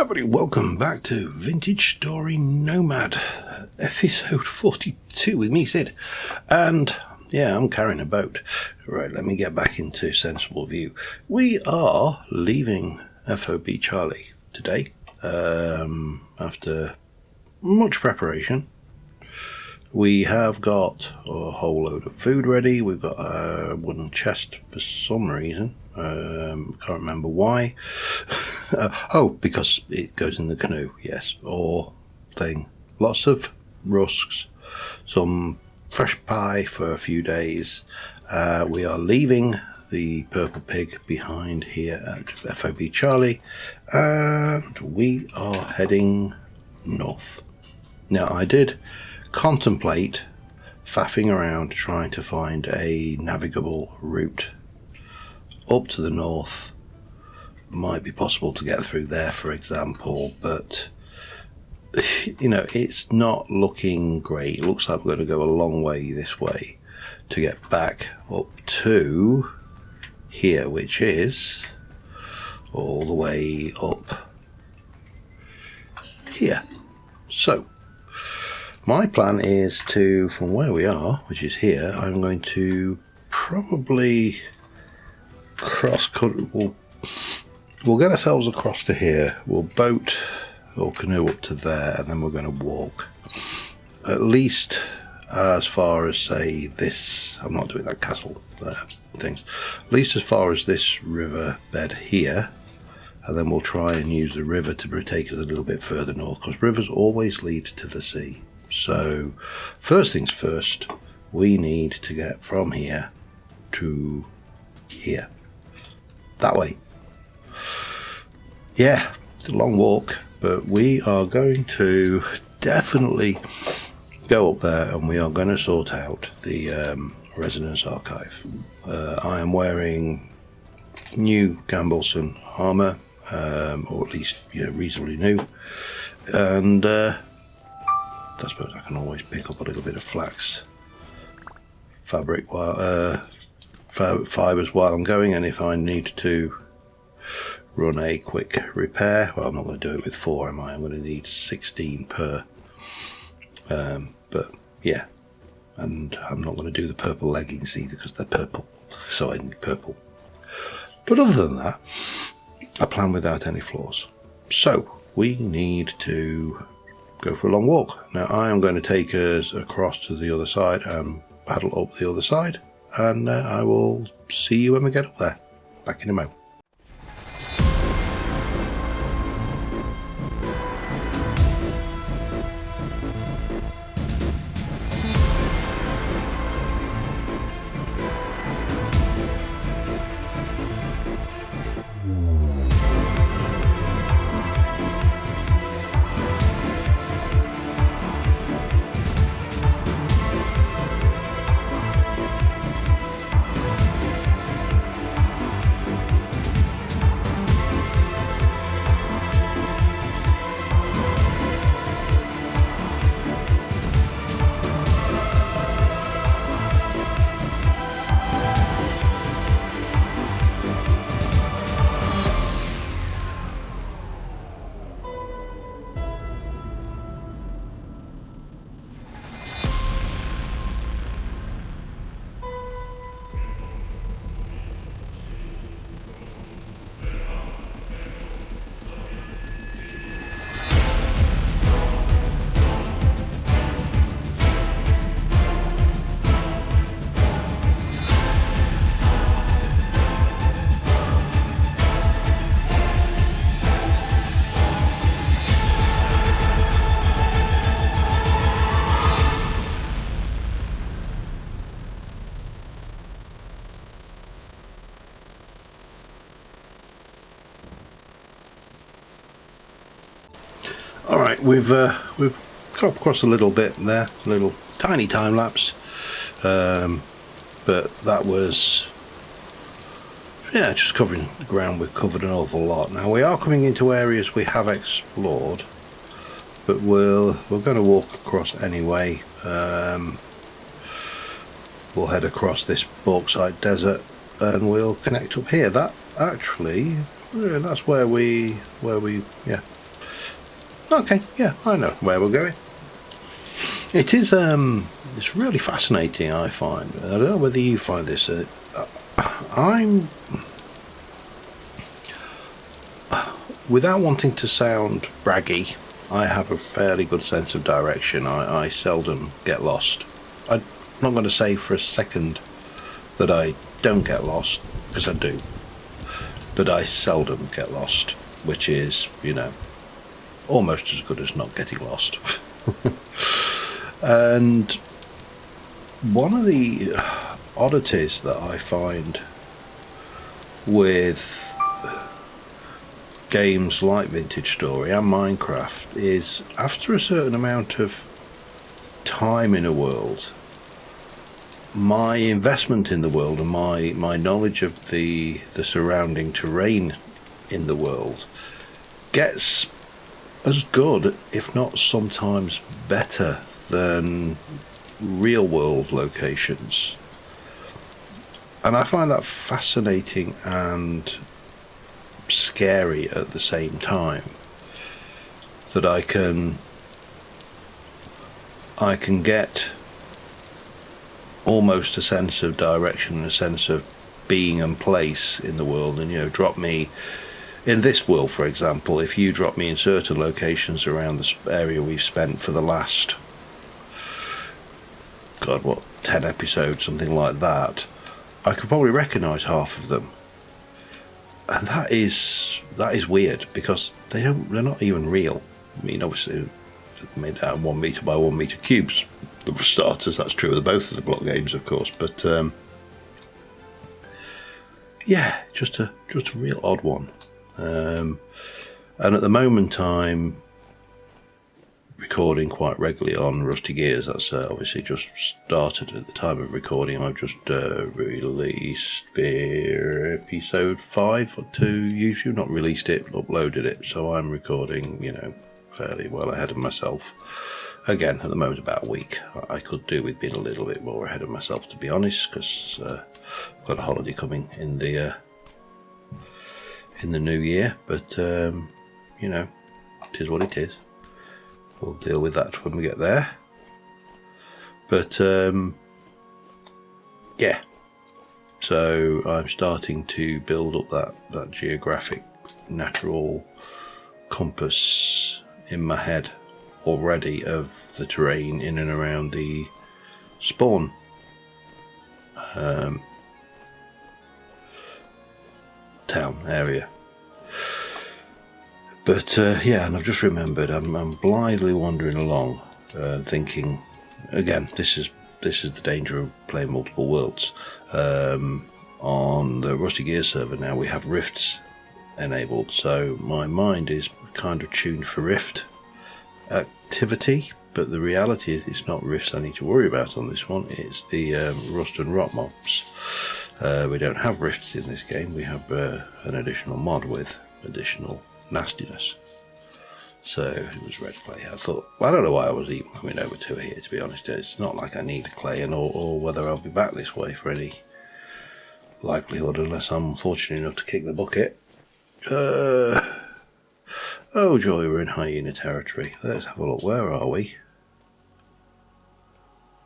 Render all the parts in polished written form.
Everybody, welcome back to Vintage Story Nomad, episode 42 with me, Sid. And yeah, I'm carrying a boat. Right, let me get back into sensible view. We are leaving FOB Charlie today, after much preparation. We have got a whole load of food ready. We've got a wooden chest for some reason. Can't remember why. Oh, because it goes in the canoe, yes. Or thing. Lots of rusks, some fresh pie for a few days. We are leaving the purple pig behind here at FOB Charlie, and we are heading north. Now, I did contemplate faffing around trying to find a navigable route up to the north. Might be possible to get through there, for example, but you know, it's not looking great. It looks like we're going to go a long way this way to get back up to here, which is all the way up here. So my plan is to, from where we are, which is here, I'm going to probably cross country. We'll get ourselves across to here. We'll boat or canoe up to there, and then we're going to walk at least as far as, say, this. I'm not doing that castle things. At least as far as this river bed here, and then we'll try and use the river to take us a little bit further north, because rivers always lead to the sea. So first things first, we need to get from here to here. That way. Yeah, it's a long walk, but we are going to definitely go up there, and we are going to sort out the Resonance Archive. I am wearing new Gambleson armour, or at least, you know, reasonably new, and I suppose I can always pick up a little bit of flax fabric while fibres while I'm going, and if I need to run a quick repair, well, I'm not going to do it with 4, am I? I'm going to need 16 per, but yeah, and I'm not going to do the purple leggings either because they're purple, so I need purple. But other than that, a plan without any flaws. So we need to go for a long walk. Now I am going to take us across to the other side and paddle up the other side, and I will see you when we get up there. Back in a moment. Alright, we've got across a little bit there, a little tiny time lapse, but that was, yeah, just covering the ground. We've covered an awful lot. Now we are coming into areas we have explored, but we're going to walk across anyway. We'll head across this bauxite desert and we'll connect up here. That actually, yeah, that's where we yeah, Okay, yeah, I know where we're going. It is, it's really fascinating, I find. I don't know whether you find this. I'm, without wanting to sound braggy, I have a fairly good sense of direction. I seldom get lost. I'm not going to say for a second that I don't get lost, because I do. But I seldom get lost, which is, you know, almost as good as not getting lost. And one of the oddities that I find with games like Vintage Story and Minecraft is, after a certain amount of time in a world, my investment in the world and my knowledge of the surrounding terrain in the world gets as good, if not sometimes better, than real world locations. And I find that fascinating and scary at the same time, that I can get almost a sense of direction and a sense of being and place in the world. And, you know, drop me in this world, for example, if you drop me in certain locations around the area we've spent for the last, God, what, 10 episodes, something like that, I could probably recognise half of them. And that is weird, because they're not even real. I mean, obviously made out of 1 metre by 1 metre cubes for starters. That's true of both of the block games, of course, but yeah, just a real odd one. And at the moment I'm recording quite regularly on Rusty Gears. That's obviously just started at the time of recording. I've just released episode 5 to YouTube. Not released it, but uploaded it. So I'm recording, you know, fairly well ahead of myself. Again, at the moment about a week. I could do with being a little bit more ahead of myself, to be honest, because I've got a holiday coming in the new year. But you know, it is what it is. We'll deal with that when we get there. But yeah, so I'm starting to build up that geographic natural compass in my head already of the terrain in and around the spawn town area. But yeah, and I've just remembered, I'm blithely wandering along, thinking, again, this is the danger of playing multiple worlds. On the Rusty Gear server now, we have rifts enabled, so my mind is kind of tuned for rift activity. But the reality is, it's not rifts I need to worry about on this one. It's the rust and rot mobs. We don't have rifts in this game. We have an additional mod with additional nastiness. So it was red clay. I thought, well, I don't know why I was even coming over to here, to be honest. It's not like I need a clay, or whether I'll be back this way for any likelihood, unless I'm fortunate enough to kick the bucket. Oh joy, we're in hyena territory. Let's have a look. Where are we?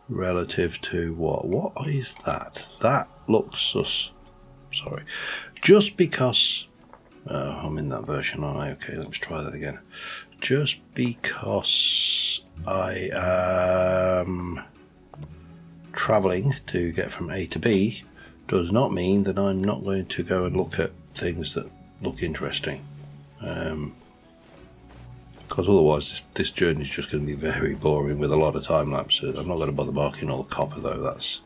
Relative to what? What is that? That looks sus. Sorry. Just because... I'm in that version, aren't I? Okay, let's try that again. Just because I am travelling to get from A to B does not mean that I'm not going to go and look at things that look interesting. Because otherwise this journey is just going to be very boring with a lot of time lapses. I'm not going to bother marking all the copper though. That's...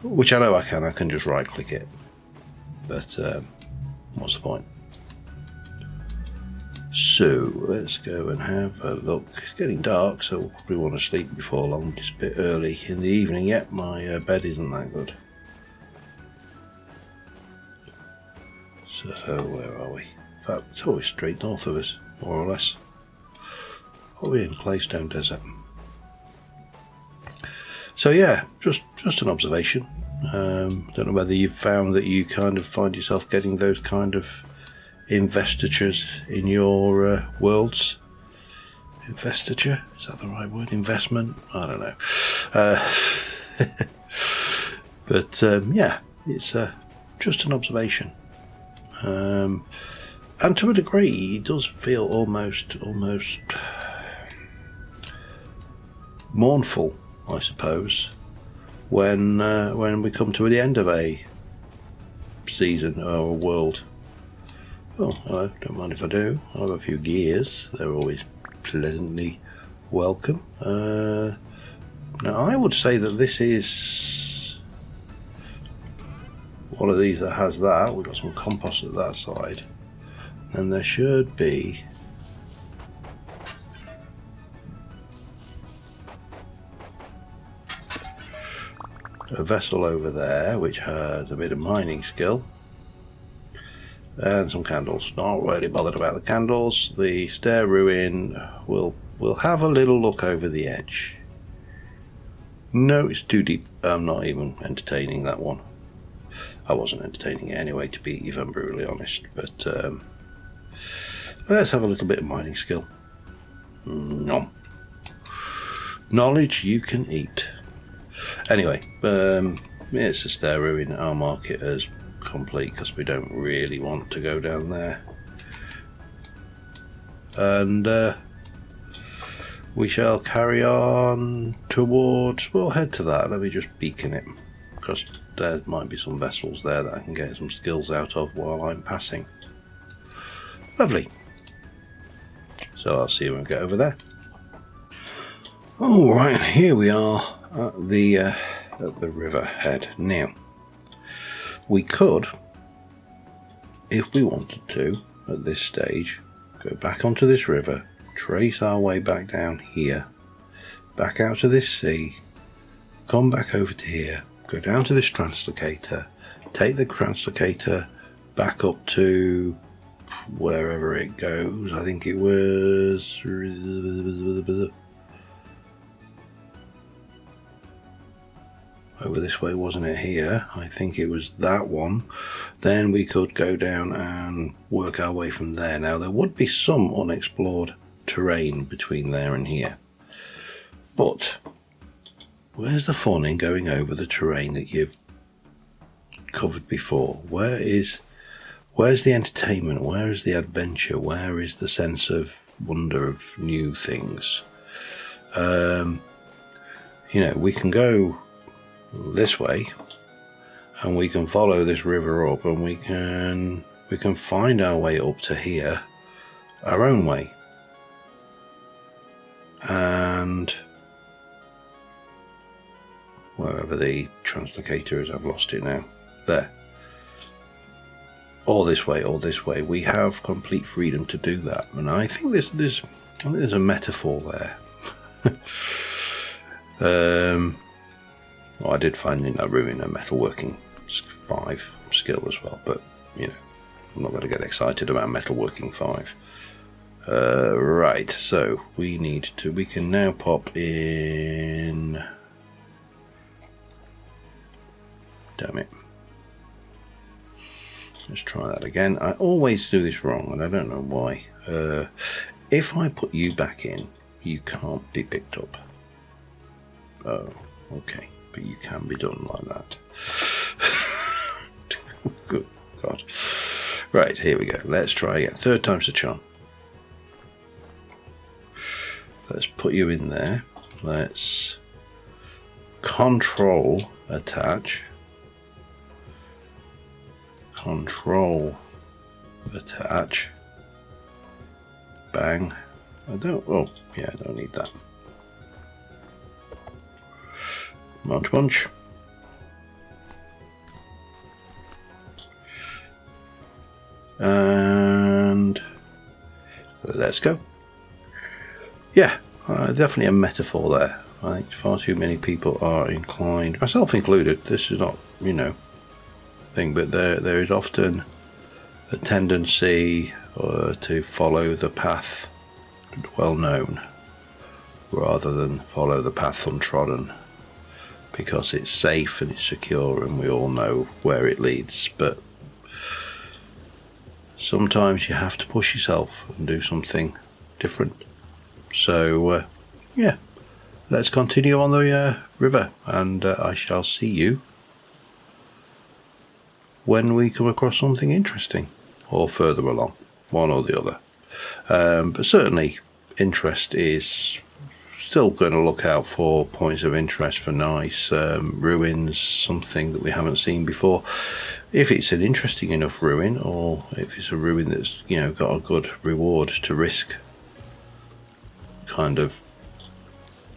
which I know I can just right click it. But what's the point? So let's go and have a look. It's getting dark, so we'll probably want to sleep before long. It's a bit early in the evening yet. My bed isn't that good. So where are we? In fact, it's always straight north of us, more or less. Are we in Claystone Desert? So yeah, just an observation. Don't know whether you've found that you kind of find yourself getting those kind of investitures in your worlds. Investiture, is that the right word? Investment? I don't know. But yeah, it's just an observation. And to a degree, it does feel almost mournful, I suppose, when we come to the end of a season or a world. Oh, hello, don't mind if I do. I have a few gears. They're always pleasantly welcome. Now, I would say that this is one of these that has that. We've got some compost at that side. And there should be a vessel over there which has a bit of mining skill and some candles. Not really bothered about the candles. The stair ruin will have a little look over the edge. No, it's too deep. I'm not even entertaining that one. I wasn't entertaining it anyway, to be even brutally honest, but let's have a little bit of mining skill. Nom. Knowledge you can eat. Anyway, it's a stair ruin. I'll mark it as complete because we don't really want to go down there. And we shall carry on towards, we'll head to that. Let me just beacon it, because there might be some vessels there that I can get some skills out of while I'm passing. Lovely. So I'll see you when we get over there. Alright, here we are at the river head. Now, we could, if we wanted to, at this stage, go back onto this river, trace our way back down here, back out to this sea, come back over to here, go down to this translocator, take the translocator back up to wherever it goes. I think it was over this way, wasn't it? Here, I think it was that one. Then we could go down and work our way from there. Now, there would be some unexplored terrain between there and here, but where's the fun in going over the terrain that you've covered before? Where's the entertainment? Where is the adventure? Where is the sense of wonder of new things? You know, we can go this way and we can follow this river up, and we can find our way up to here our own way. And wherever the translocator is, I've lost it now. There. Or this way, or this way. We have complete freedom to do that. And I think there's a metaphor there. Well, I did find in that ruin a metalworking 5 skill as well, but you know, I'm not going to get excited about metalworking 5. Right, so we can now pop in. Damn it. Let's try that again. I always do this wrong, and I don't know why. If I put you back in, you can't be picked up. Oh, okay. But you can be done like that. Good God. Right, here we go. Let's try again. 3rd time's the charm. Let's put you in there. Let's control attach. Control attach. Bang. I don't need that. Munch. And let's go. Yeah, definitely a metaphor there. I think far too many people are inclined, myself included, this is not, you know, thing, but there is often a tendency to follow the path well known rather than follow the path untrodden, because it's safe and it's secure and we all know where it leads. But sometimes you have to push yourself and do something different. So yeah, let's continue on the river, and I shall see you when we come across something interesting, or further along, one or the other. But certainly interest is still going to look out for points of interest for nice ruins, something that we haven't seen before. If it's an interesting enough ruin, or if it's a ruin that's, you know, got a good reward to risk kind of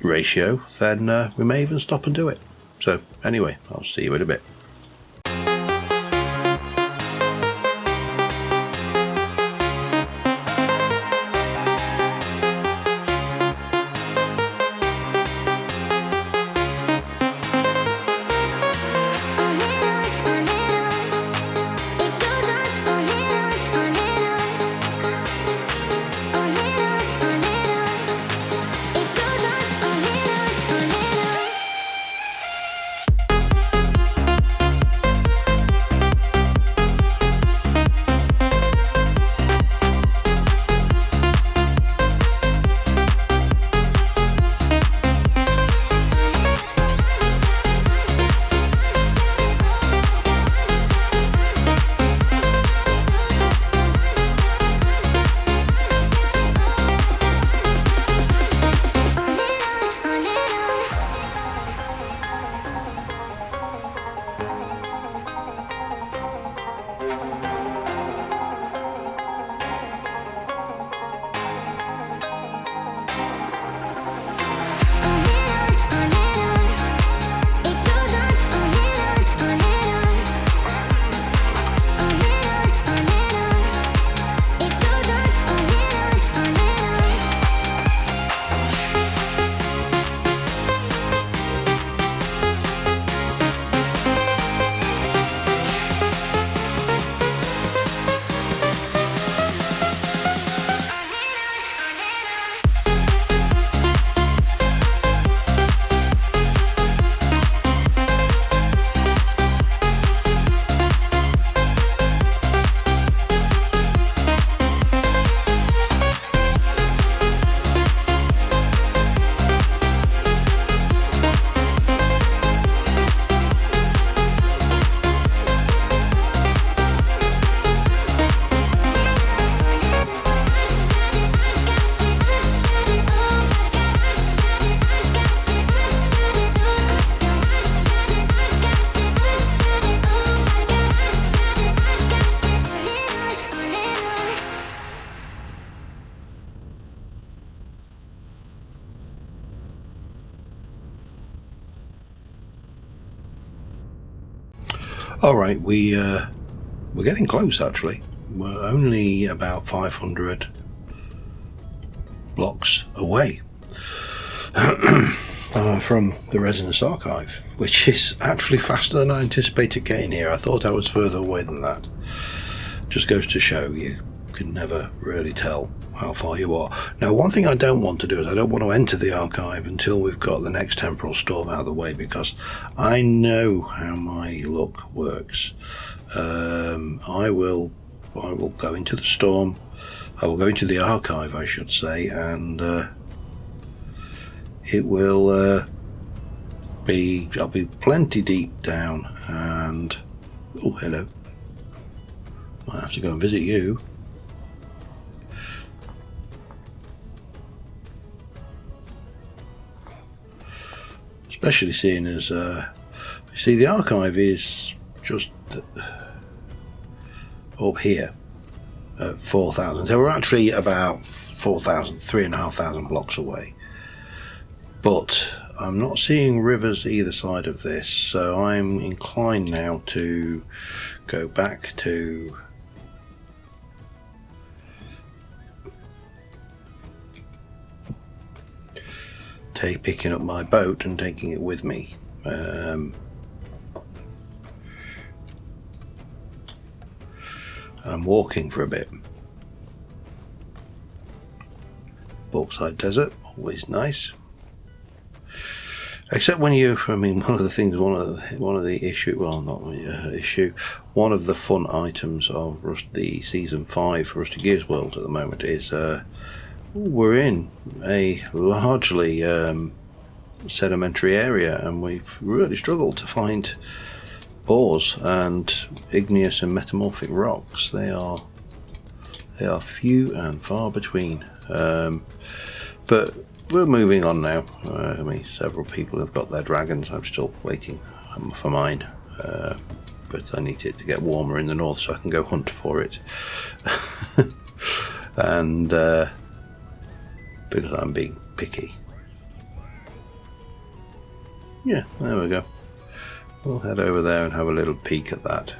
ratio, then we may even stop and do it. So anyway, I'll see you in a bit. All right, we're getting close. Actually, we're only about 500 blocks away from the Resonance Archive, which is actually faster than I anticipated getting here. I thought I was further away than that. Just goes to show you can never really tell how far you are. Now, one thing I don't want to do is I don't want to enter the archive until we've got the next temporal storm out of the way, because I know how my luck works. I will go into the storm. I will go into the archive, I should say, and it will I'll be plenty deep down, and oh, hello. Might have to go and visit you. Especially seeing as you see, the archive is just up here at 4,000. So we're actually about 4,000, 3,500 blocks away. But I'm not seeing rivers either side of this, so I'm inclined now to go back to picking up my boat and taking it with me. I'm walking for a bit. Bauxite Desert, always nice. Except when you, I mean, one of the things, one of the issue, well, not issue, one of the fun items of the Season 5 Rusty Gears world at the moment is we're in a largely sedimentary area, and we've really struggled to find ores and igneous and metamorphic rocks. They are few and far between. But we're moving on now. I mean, several people have got their dragons. I'm still waiting for mine, but I need it to get warmer in the north so I can go hunt for it. And because I'm being picky. Yeah, there we go. We'll head over there and have a little peek at that.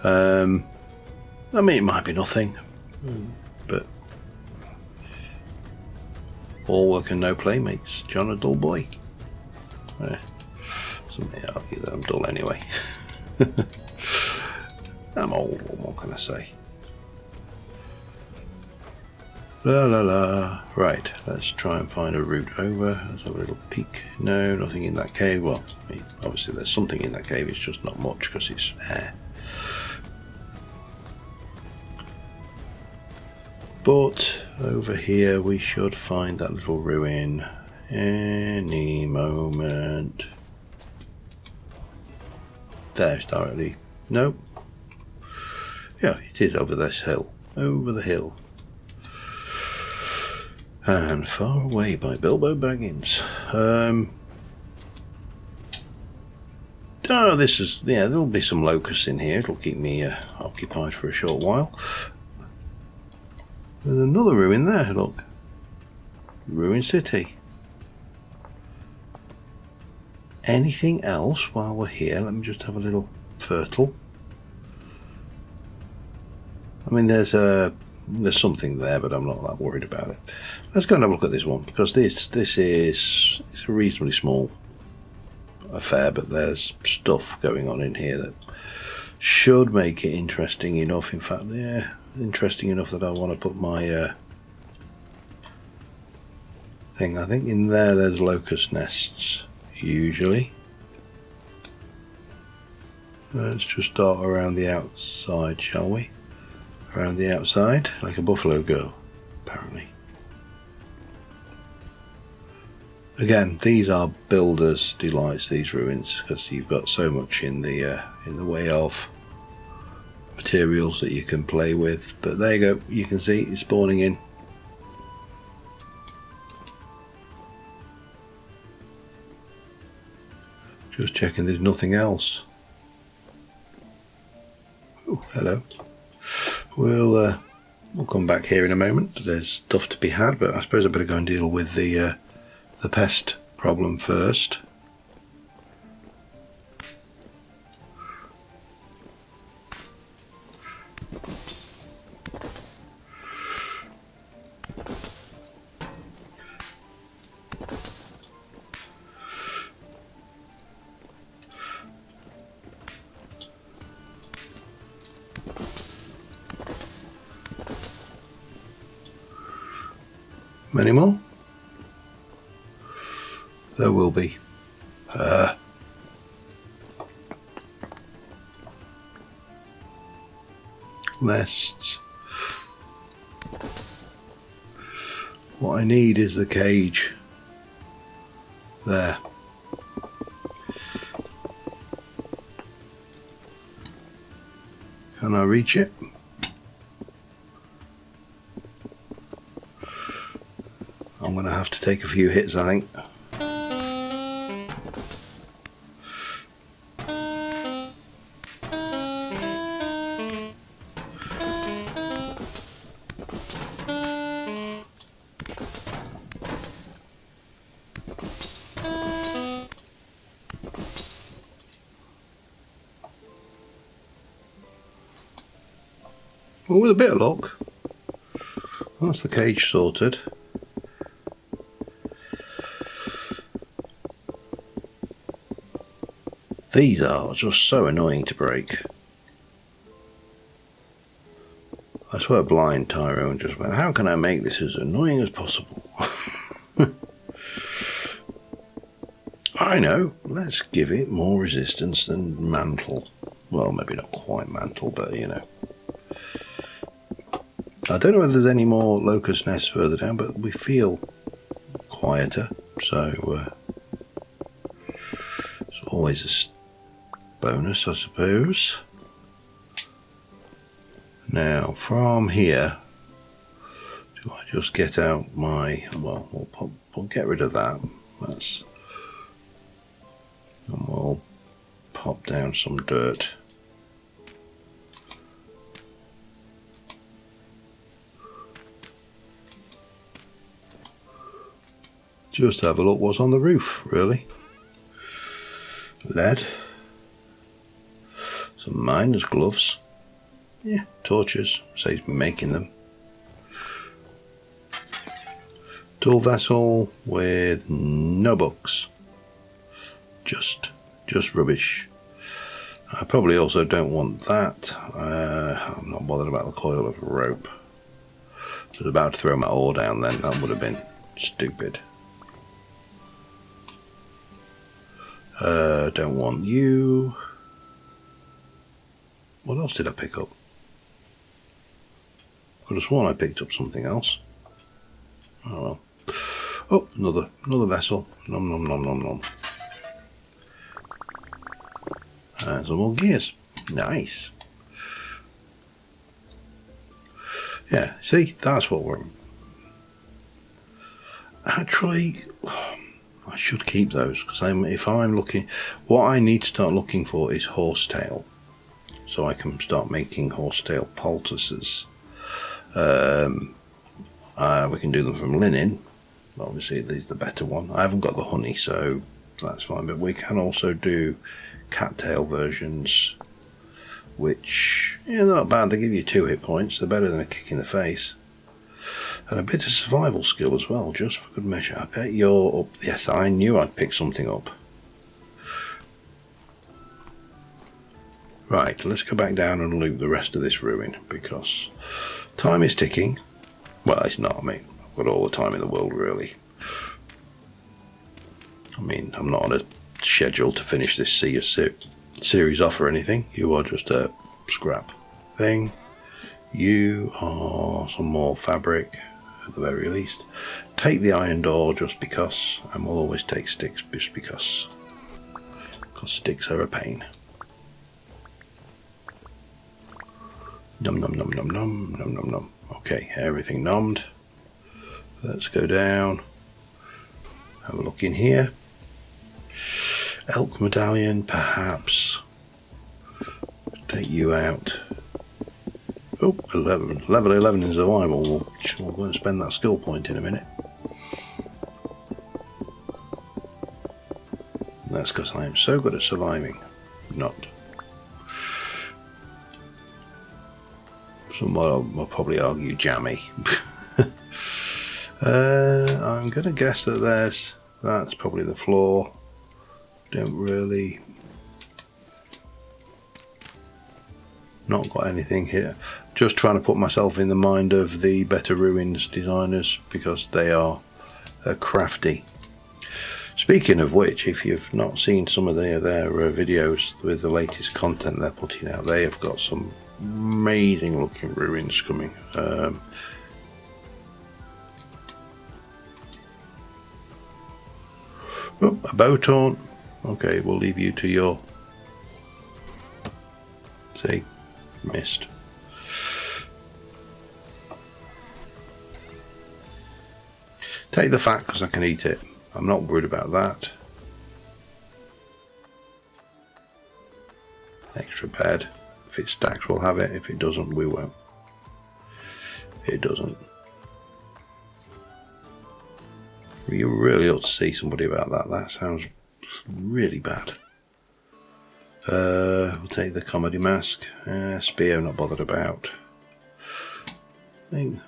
I mean, it might be nothing, but all work and no play makes John a dull boy. Some may argue that I'm dull anyway. I'm old, what can I say? La la la. Right, let's try and find a route over. Let's have a little peek. No, nothing in that cave. Well, I mean, obviously there's something in that cave, it's just not much because it's air. But over here we should find that little ruin any moment. There's directly. Nope. Yeah, it is over this hill. Over the hill. And Far Away by Bilbo Baggins. Oh, this is, yeah, there'll be some locusts in here. It'll keep me occupied for a short while. There's another ruin there, look. Ruin City. Anything else while we're here? Let me just have a little fertile. I mean, there's something there, but I'm not that worried about it. Let's go and have a look at this one, because it's a reasonably small affair, but there's stuff going on in here that should make it interesting enough. In fact, yeah, interesting enough that I want to put my thing. I think in there's locust nests, usually. Let's just start around the outside, shall we? Around the outside, like a buffalo girl, apparently. Again, these are builders' delights, these ruins, because you've got so much in the way of materials that you can play with. But there you go, you can see it's spawning in. Just checking there's nothing else. Oh, hello. We'll come back here in a moment. There's stuff to be had, but I suppose I better go and deal with the pest problem first. Many more? There will be. Nests. What I need is the cage. There. Can I reach it? I'm going to have to take a few hits, I think. Well, with a bit of luck, that's the cage sorted. These are just so annoying to break. I swear blind Tyrone just went, how can I make this as annoying as possible? I know, let's give it more resistance than mantle. Well, maybe not quite mantle, but you know. I don't know whether there's any more locust nests further down, but we feel quieter, so it's always a bonus, I suppose. Now, from here, do I just get out my, well, we'll get rid of that. And we'll pop down some dirt. Just have a look what's on the roof, really. Lead. Some miner's gloves. Yeah, torches. Saves me making them. Tool vessel with no books. Just rubbish. I probably also don't want that. I'm not bothered about the coil of rope. I was about to throw my ore down then. That would have been stupid. Don't want you. What else did I pick up? I could have sworn I picked up something else. Oh well. Oh, another vessel. Nom nom nom nom nom. And some more gears. Nice. Yeah, see, that's what we're... Actually, I should keep those, because if I'm looking... What I need to start looking for is horsetail. So I can start making horsetail poultices. We can do them from linen. Obviously, this is the better one. I haven't got the honey, so that's fine. But we can also do cattail versions, which, yeah, they're not bad. They give you 2 hit points. They're better than a kick in the face. And a bit of survival skill as well, just for good measure. I bet you're up. Yes, I knew I'd pick something up. Right, let's go back down and loot the rest of this ruin, because time is ticking. Well, it's not. I mean, I've got all the time in the world, really. I mean, I'm not on a schedule to finish this series off or anything. You are just a scrap thing. You are some more fabric, at the very least. Take the iron door just because, and we'll always take sticks just because sticks are a pain. Num num num num num num num num. Okay, everything nommed. Let's go down. Have a look in here. Elk medallion, perhaps. Take you out. Oh, 11. Level 11 in survival. We'll go and spend that skill point in a minute. That's because I am so good at surviving. Not. Someone will probably argue jammy. I'm going to guess that that's probably the floor. Don't really... Not got anything here. Just trying to put myself in the mind of the Better Ruins designers, because they're crafty. Speaking of which, if you've not seen some of their videos with the latest content they're putting out, they have got some amazing looking ruins coming. Oh, a bow taunt. Okay, we'll leave you to your... See? Missed. Take the fat because I can eat it. I'm not worried about that. Extra bed. If it stacks, we'll have it. If it doesn't, we won't. It doesn't. You really ought to see somebody about that. That sounds really bad. We'll take the comedy mask. Spear, not bothered about. Thing.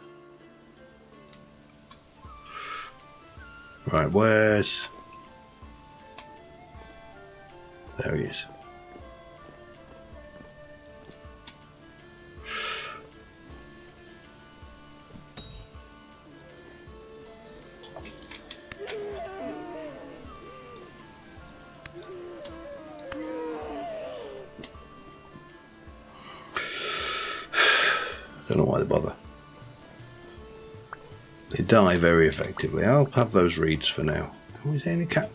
Right, where's... There he is. Don't know why they bother. They die very effectively. I'll have those reeds for now. Can we see any cat?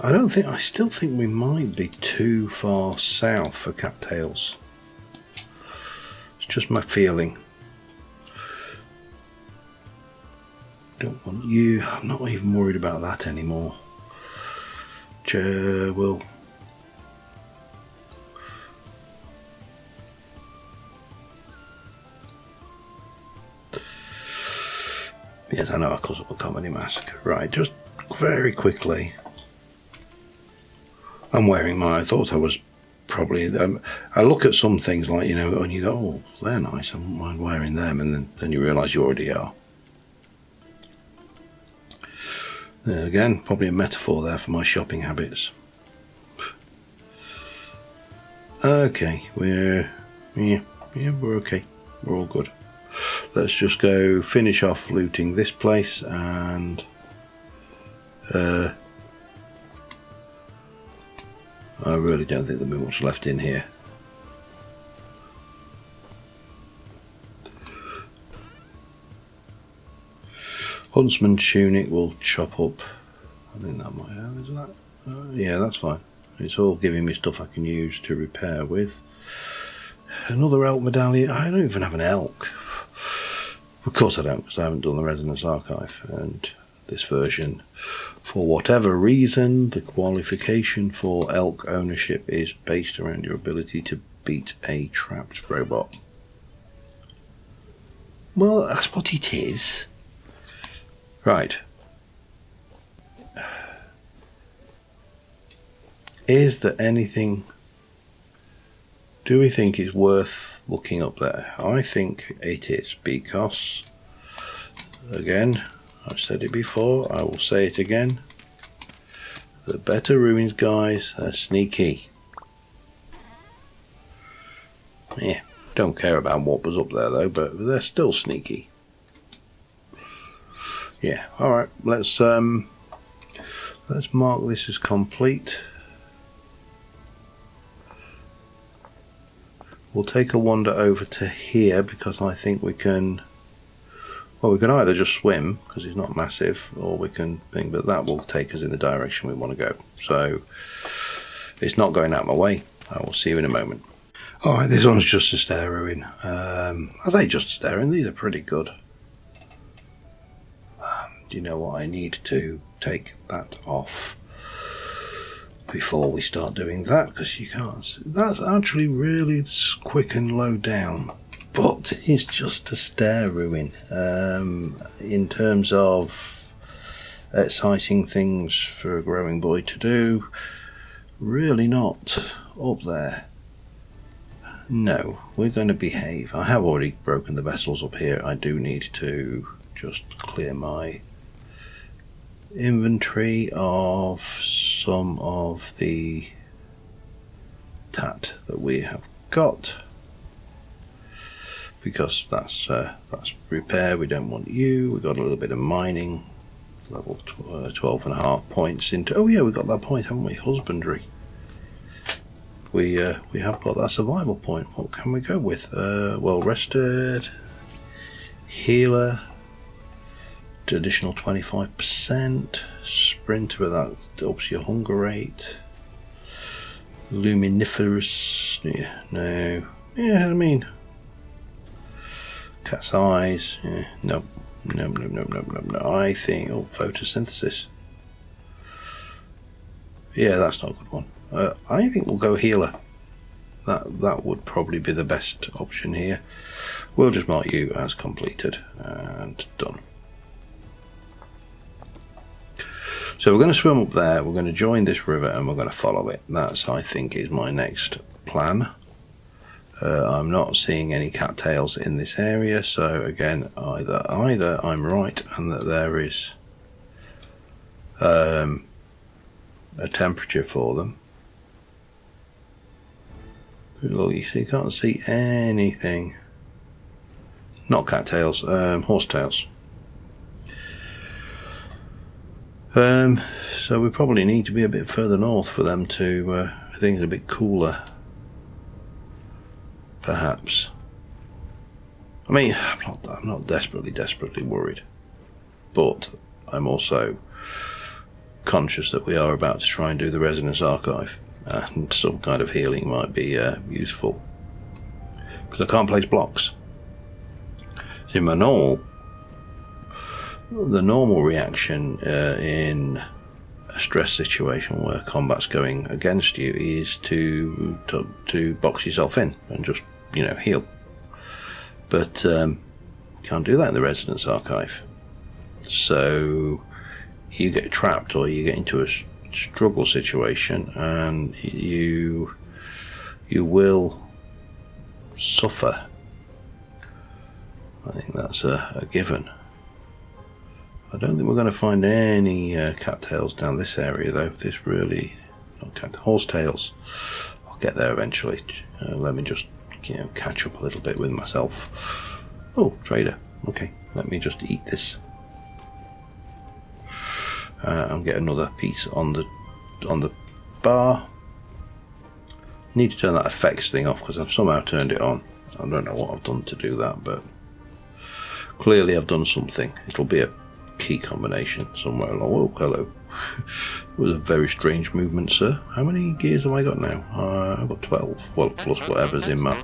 I still think we might be too far south for cattails. It's just my feeling. Don't want you. I'm not even worried about that anymore. Will. Yes, I know I caused up a comedy mask. Right, just very quickly. I'm wearing my. I thought I was probably. I look at some things like, you know, and you go, oh, they're nice. I wouldn't mind wearing them, and then you realise you already are. Again, probably a metaphor there for my shopping habits. Okay, we're okay. We're all good. Let's just go finish off looting this place, and I really don't think there'll be much left in here. Huntsman tunic will chop up. I think that might have, is that? Yeah, that's fine. It's all giving me stuff I can use to repair with. Another elk medallion. I don't even have an elk. Of course I don't, because I haven't done the Resonance Archive. And this version, for whatever reason, the qualification for elk ownership is based around your ability to beat a trapped robot. Well, that's what it is. Right. Is there anything... Do we think it's worth looking up there? I think it is, because, again, I've said it before, I will say it again. The better ruins guys are sneaky. Yeah, don't care about what was up there though, but they're still sneaky. Yeah, alright, let's mark this as complete. We'll take a wander over to here, because I think we can, well, we can either just swim, because it's not massive, or we can think, but that will take us in the direction we want to go. So, it's not going out of my way. I will see you in a moment. Alright, this one's just a stair ruin. I say just a stair ruin, these are pretty good. Do you know what? I need to take that off before we start doing that, because you can't. That's actually really quick and low down, but it's just a stair ruin. In terms of exciting things for a growing boy to do, really not up there. No, we're going to behave. I have already broken the vessels up here. I do need to just clear my inventory of some of the tat that we have got, because that's repair. We don't want you. We got a little bit of mining, level 12.5 points into. Oh yeah, we got that point, haven't we? Husbandry. We have got that survival point. What can we go with? Well rested, healer. Additional 25%, sprinter, that ups your hunger rate, luminiferous, yeah, no, yeah, I mean, cat's eyes, yeah, no, I think, oh, photosynthesis, yeah, that's not a good one. I think we'll go healer. That would probably be the best option here. We'll just mark you as completed and done. So we're going to swim up there, we're going to join this river, and we're going to follow it. That's, I think, is my next plan. I'm not seeing any cattails in this area, so again, either I'm right and that there is a temperature for them. Look, you see, you can't see anything. Not cattails, horsetails. So we probably need to be a bit further north for them to, things a bit cooler, perhaps. I mean, I'm not desperately worried, but I'm also conscious that we are about to try and do the Resonance Archive, and some kind of healing might be useful, because I can't place blocks. See, the normal reaction in a stress situation where combat's going against you is to box yourself in and just, heal. But can't do that in the Resonance Archive. So you get trapped, or you get into a struggle situation, and you will suffer. I think that's a given. I don't think we're going to find any cattails down this area, though. This really, not horsetails. I'll get there eventually. Let me just catch up a little bit with myself. Oh, trader. Okay, let me just eat this and get another piece on the bar. Need to turn that effects thing off because I've somehow turned it on. I don't know what I've done to do that, but clearly I've done something. It'll be a key combination somewhere along. Oh, hello. It was a very strange movement, sir. How many gears have I got now? I've got 12. Well, plus whatever's in my...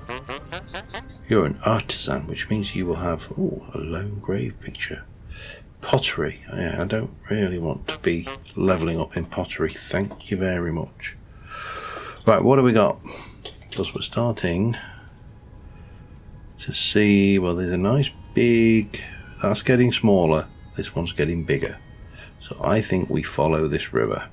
You're an artisan, which means you will have... Oh, a lone grave picture. Pottery. Yeah, I don't really want to be levelling up in pottery. Thank you very much. Right, what do we got? Because we're starting to see... Well, there's a nice big... That's getting smaller. This one's getting bigger. So I think we follow this river.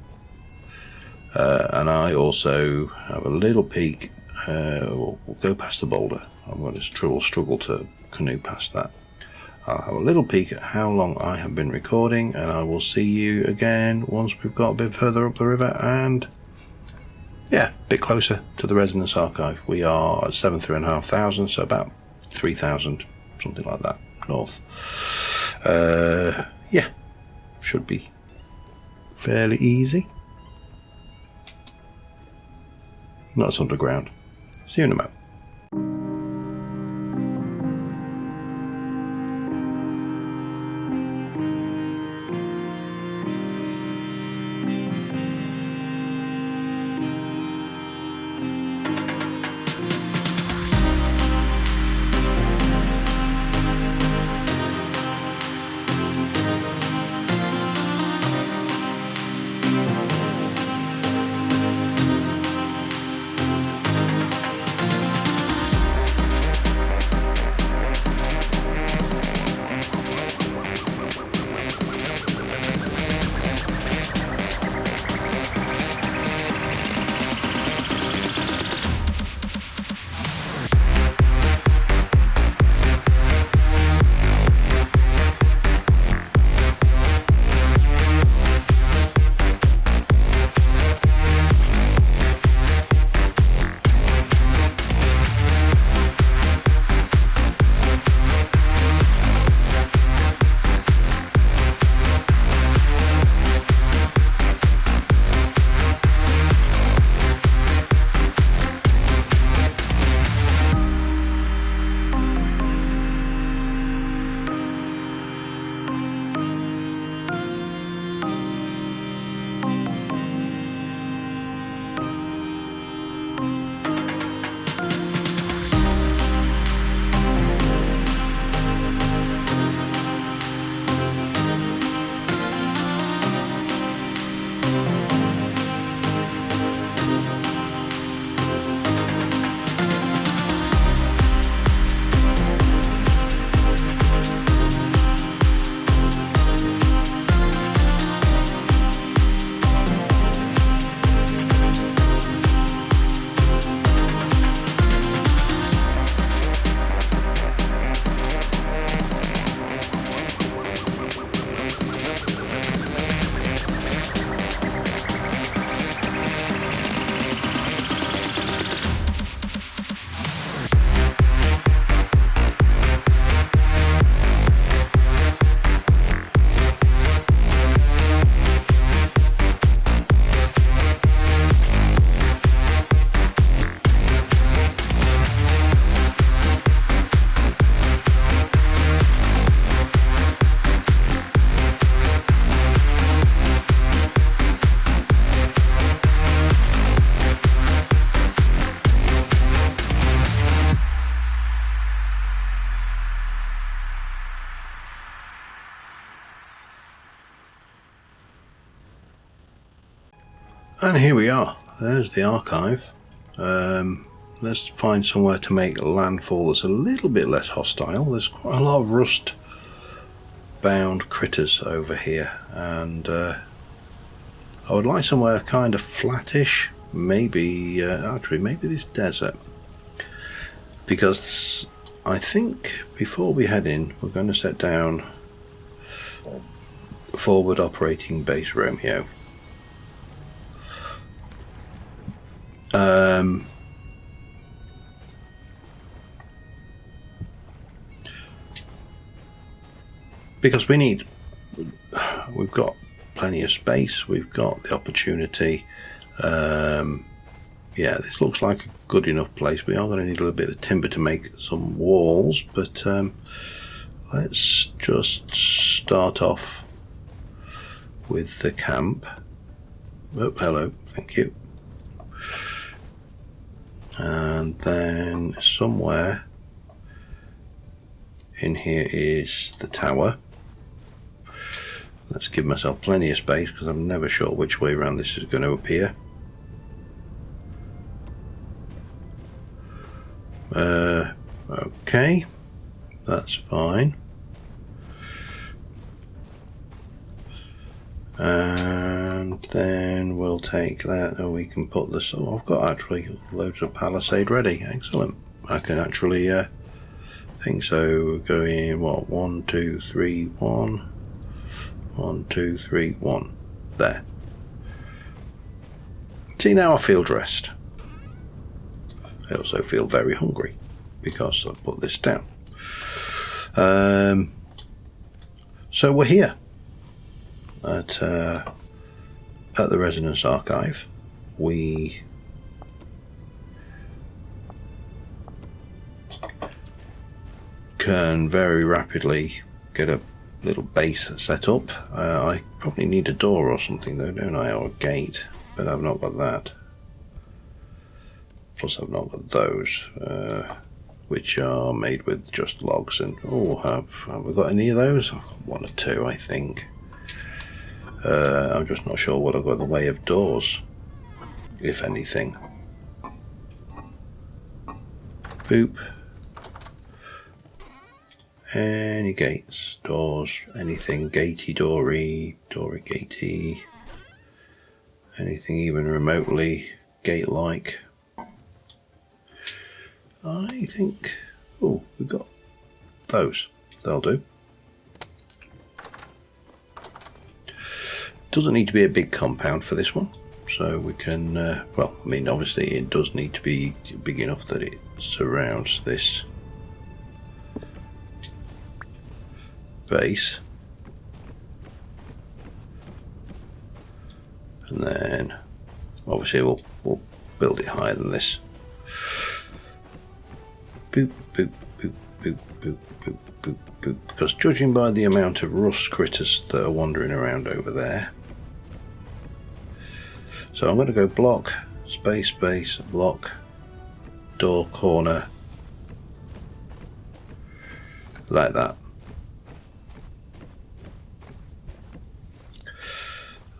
And I also have a little peek. We'll go past the boulder. I'm going to struggle to canoe past that. I'll have a little peek at how long I have been recording, and I will see you again once we've got a bit further up the river and, yeah, a bit closer to the Resonance Archive. We are at 7,500, so about 3,000, something like that, north. Yeah, should be fairly easy. No, it's underground. See you in a moment. And here we are. There's the archive. Let's find somewhere to make landfall that's a little bit less hostile. There's quite a lot of rust bound critters over here, and I would like somewhere kind of flattish, maybe actually maybe this desert, because I think before we head in we're going to set down forward operating base Romeo. Because we've got plenty of space, we've got the opportunity. Yeah, this looks like a good enough place. We are going to need a little bit of timber to make some walls, but let's just start off with the camp. Oh, hello, thank you. And then somewhere in here is the tower. Let's give myself plenty of space because I'm never sure which way around this is going to appear. Okay, that's fine. And then we'll take that and we can put this. Oh, I've got actually loads of palisade ready. Excellent. I can actually think so. Go in what? 1, 2, 3, 1. 1, 2, 3, 1. There. See, now I feel dressed. I also feel very hungry because I put this down. So we're here at the Resonance Archive. We can very rapidly get a little base set up. I probably need a door or something though, don't I, or a gate, but I've not got that. Plus I've not got those, which are made with just logs. And oh, have we got any of those? I've got 1 or 2, I think. I'm just not sure what I've got in the way of doors, if anything. Boop. Any gates, doors, anything gatey, doory, gatey, anything even remotely gate-like. I think, oh, we've got those, they'll do. Doesn't need to be a big compound for this one, so we can, well, I mean, obviously it does need to be big enough that it surrounds this base, and then obviously we'll build it higher than this. Boop, boop, boop, boop, boop, boop, boop, boop. Because judging by the amount of rust critters that are wandering around over there, so I'm going to go block, space, space, block, door, corner, like that.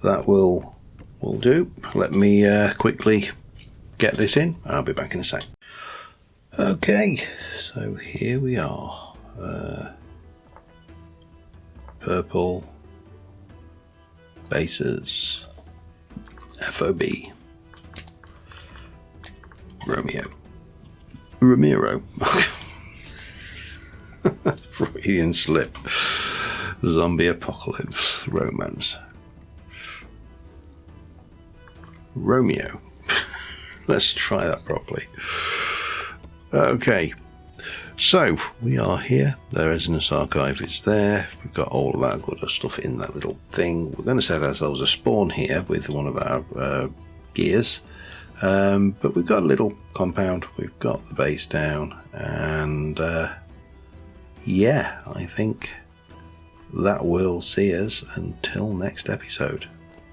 That will do. Let me quickly get this in. I'll be back in a sec. Okay, so here we are. Purple bases, FOB, Romeo, Freudian slip, zombie apocalypse, romance. Romeo. Let's try that properly. Okay, so we are here. The Resonance Archive is there. We've got all of that good stuff in that little thing. We're going to set ourselves a spawn here with one of our gears, but we've got a little compound. We've got the base down, and yeah, I think that will see us until next episode.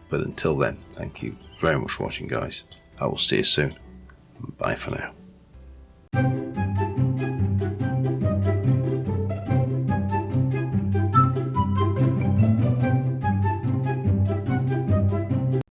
But until then, thank you very much for watching, guys. I will see you soon. Bye for now.